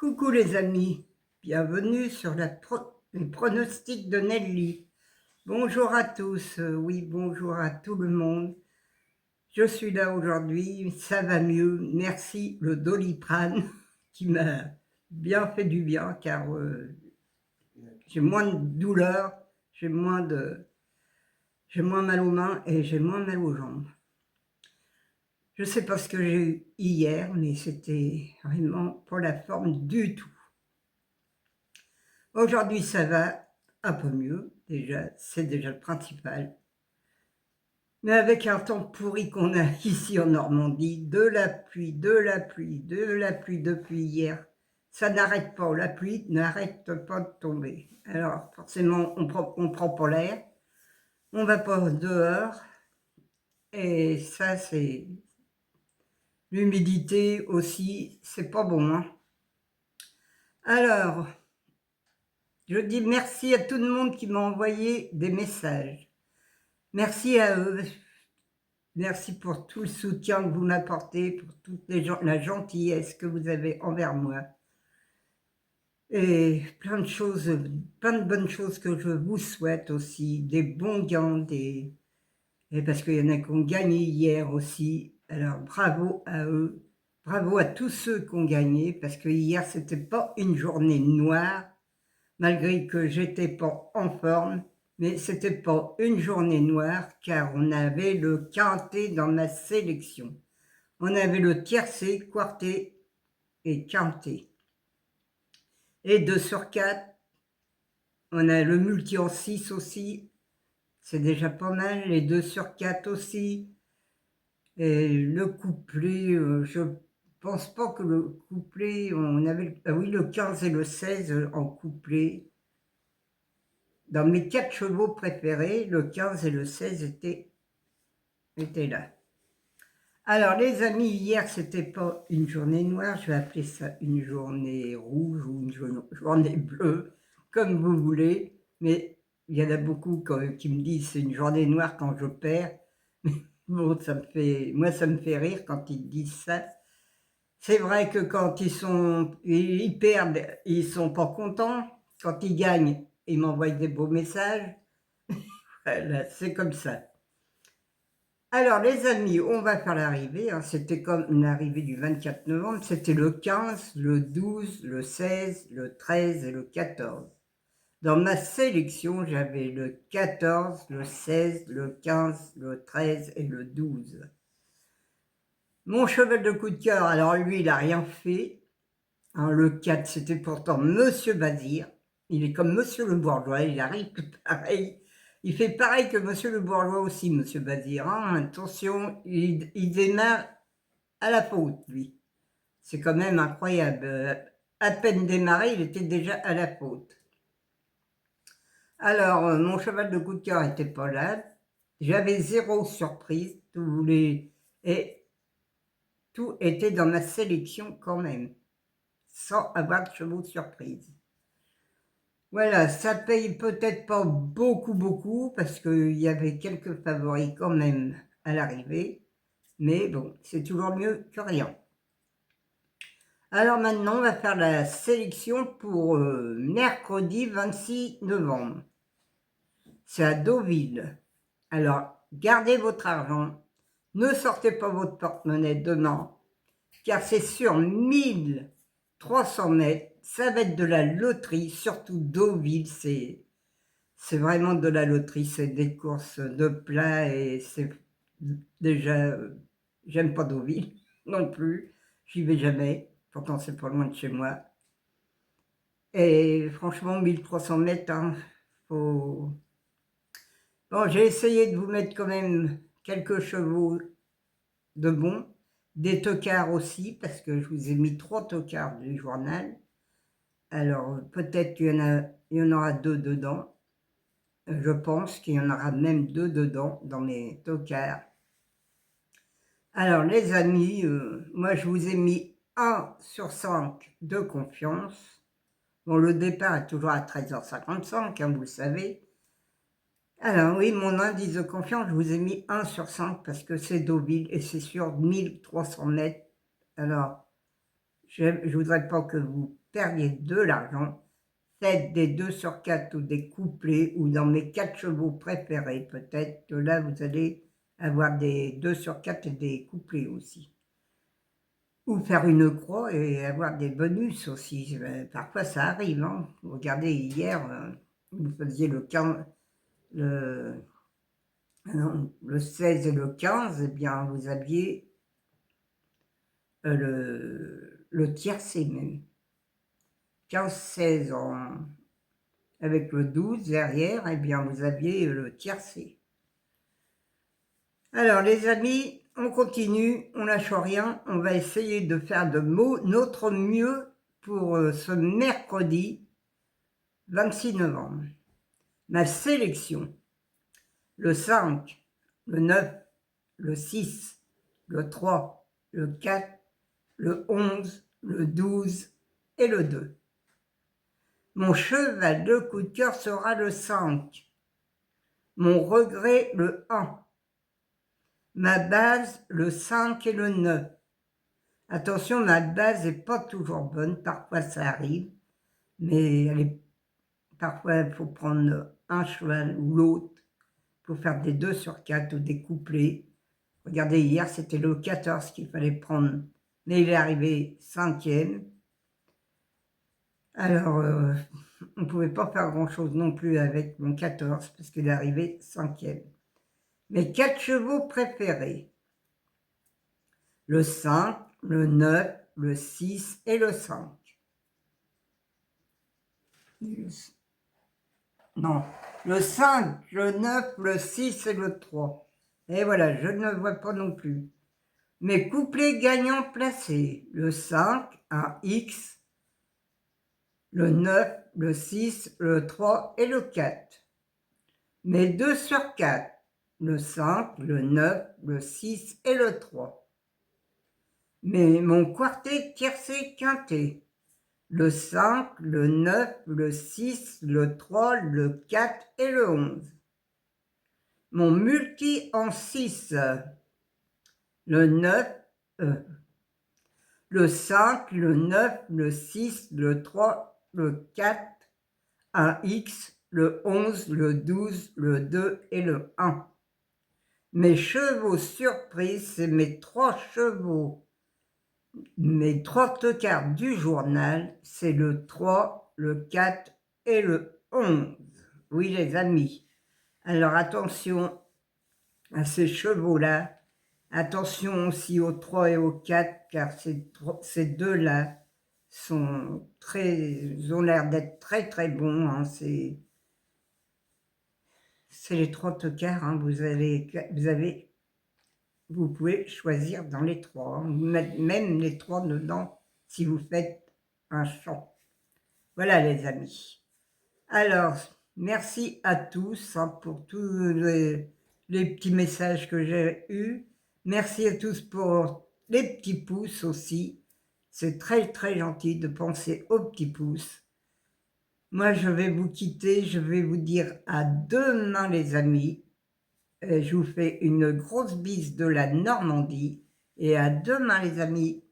Coucou les amis, bienvenue sur les pronostics de Nelly. Bonjour à tous, oui bonjour à tout le monde. Je suis là aujourd'hui, ça va mieux, merci le Doliprane qui m'a bien fait du bien car j'ai moins de douleur, j'ai moins mal aux mains et j'ai moins mal aux jambes. Je sais pas ce que j'ai eu hier, mais c'était vraiment pas la forme du tout. Aujourd'hui, ça va un peu mieux, déjà, c'est déjà le principal. Mais avec un temps pourri qu'on a ici en Normandie, de la pluie, de la pluie, de la pluie depuis hier, ça n'arrête pas, la pluie n'arrête pas de tomber. Alors forcément, on prend pas l'air, on va pas dehors, et ça c'est... L'humidité aussi, c'est pas bon, hein. Alors... Je dis merci à tout le monde qui m'a envoyé des messages. Merci à eux. Merci pour tout le soutien que vous m'apportez, pour toute la gentillesse que vous avez envers moi. Et plein de choses, plein de bonnes choses que je vous souhaite aussi. Des bons gains, et parce qu'il y en a qui ont gagné hier aussi. Alors bravo à eux. Bravo à tous ceux qui ont gagné, parce que hier, c'était pas une journée noire. Malgré que j'étais pas en forme, mais c'était pas une journée noire car on avait le quintet dans ma sélection. On avait le tiercé, quartet et quintet. Et 2 sur 4, on a le multi en 6 aussi, c'est déjà pas mal, les 2 sur 4 aussi. Et le couplet, je pense pas que le couplet, on avait, ah oui, le 15 et le 16 en couplet. Dans mes 4 chevaux préférés, le 15 et le 16 étaient là. Alors les amis, hier c'était pas une journée noire, je vais appeler ça une journée rouge ou une journée bleue, comme vous voulez, mais il y en a beaucoup qui me disent c'est une journée noire quand je perds. Bon, moi ça me fait rire quand ils disent ça. C'est vrai que quand ils perdent, ils sont pas contents. Quand ils gagnent, ils m'envoient des beaux messages. Voilà, c'est comme ça. Alors les amis, on va faire l'arrivée, hein. C'était comme une arrivée du 24 novembre, c'était le 15, le 12, le 16, le 13 et le 14. Dans ma sélection, j'avais le 14, le 16, le 15, le 13 et le 12. Mon cheval de coup de cœur, alors lui, il n'a rien fait. Hein, le 4, c'était pourtant Monsieur Bazir. Il est comme Monsieur le Bourgeois, il arrive tout pareil. Il fait pareil que Monsieur le Bourgeois aussi, Monsieur Bazir. Hein. Attention, il démarre à la faute, lui. C'est quand même incroyable. À peine démarré, il était déjà à la faute. Alors, mon cheval de coup de cœur n'était pas là. J'avais 0 surprise. Et tout était dans ma sélection quand même, sans avoir de chevaux de surprise. Voilà, ça paye peut-être pas beaucoup, parce qu'il y avait quelques favoris quand même à l'arrivée, mais bon, c'est toujours mieux que rien. Alors maintenant, on va faire la sélection pour mercredi 26 novembre. C'est à Deauville. Alors, gardez votre argent, ne sortez pas votre porte-monnaie demain, car c'est sur 1300 mètres, ça va être de la loterie, surtout Deauville, c'est vraiment de la loterie, c'est des courses de plat et c'est déjà, j'aime pas Deauville non plus, j'y vais jamais, pourtant c'est pas loin de chez moi. Et franchement, 1300 mètres, hein, faut... Bon, j'ai essayé de vous mettre quand même quelques chevaux de bons, des tocards aussi, parce que je vous ai mis 3 tocards du journal. Alors, peut-être qu'il y en aura 2 dedans. Je pense qu'il y en aura même 2 dedans, dans mes tocards. Alors, les amis, moi, je vous ai mis 1 sur 5 de confiance. Bon, le départ est toujours à 13h55, hein, vous le savez. Alors, oui, mon indice de confiance, je vous ai mis 1 sur 5 parce que c'est Deauville et c'est sur 1300 mètres. Alors, je voudrais pas que vous perdiez de l'argent. Faites des 2 sur 4 ou des couplets, ou dans mes 4 chevaux préférés, peut-être que là, vous allez avoir des 2 sur 4 et des couplets aussi. Ou faire une croix et avoir des bonus aussi. Parfois, ça arrive. Hein. Regardez, hier, vous faisiez le 15, le 16 et le 15, eh bien, vous aviez le tiercé même. 15-16 avec le 12 derrière, eh bien, vous aviez le tiercé. Alors, les amis, on continue, on lâche rien. On va essayer de faire de notre mieux pour ce mercredi 26 novembre. Ma sélection, le 5, le 9, le 6, le 3, le 4, le 11, le 12 et le 2. Mon cheval de coup de cœur sera le 5. Mon regret, le 1. Ma base, le 5 et le 9. Attention, ma base n'est pas toujours bonne. Parfois, ça arrive. Mais parfois, il faut prendre un cheval ou l'autre pour faire des 2 sur 4 ou des couplets. Regardez, hier, c'était le 14 qu'il fallait prendre. Mais il est arrivé 5e. Alors, on ne pouvait pas faire grand-chose non plus avec mon 14 parce qu'il est arrivé 5e. Mes 4 chevaux préférés, le 5, le 9, le 6 et le 5. Non, le 5, le 9, le 6 et le 3. Et voilà, je ne vois pas non plus. Mes couplets gagnants placés, le 5, un X, le 9, le 6, le 3 et le 4. Mes 2 sur 4, le 5, le 9, le 6 et le 3. Mais mon quartet tiercé quintet, le 5, le 9, le 6, le 3, le 4 et le 11. Mon multi en 6, le 9, le 5, le 9, le 6, le 3, le 4, un X, le 11, le 12, le 2 et le 1. Mes chevaux surprises, c'est mes 3 chevaux. Mes 3 tocards du journal, c'est le 3, le 4 et le 11. Oui, les amis. Alors, attention à ces chevaux-là. Attention aussi aux 3 et aux 4, car ces deux-là ont l'air d'être très très bons. Hein. C'est les 3 tocards. Hein. Vous pouvez choisir dans les 3. Hein. Mettre même les 3 dedans si vous faites un chant. Voilà les amis. Alors, merci à tous pour tous les petits messages que j'ai eus. Merci à tous pour les petits pouces aussi. C'est très très gentil de penser aux petits pouces. Moi, je vais vous quitter. Je vais vous dire à demain les amis. Je vous fais une grosse bise de la Normandie. Et à demain les amis.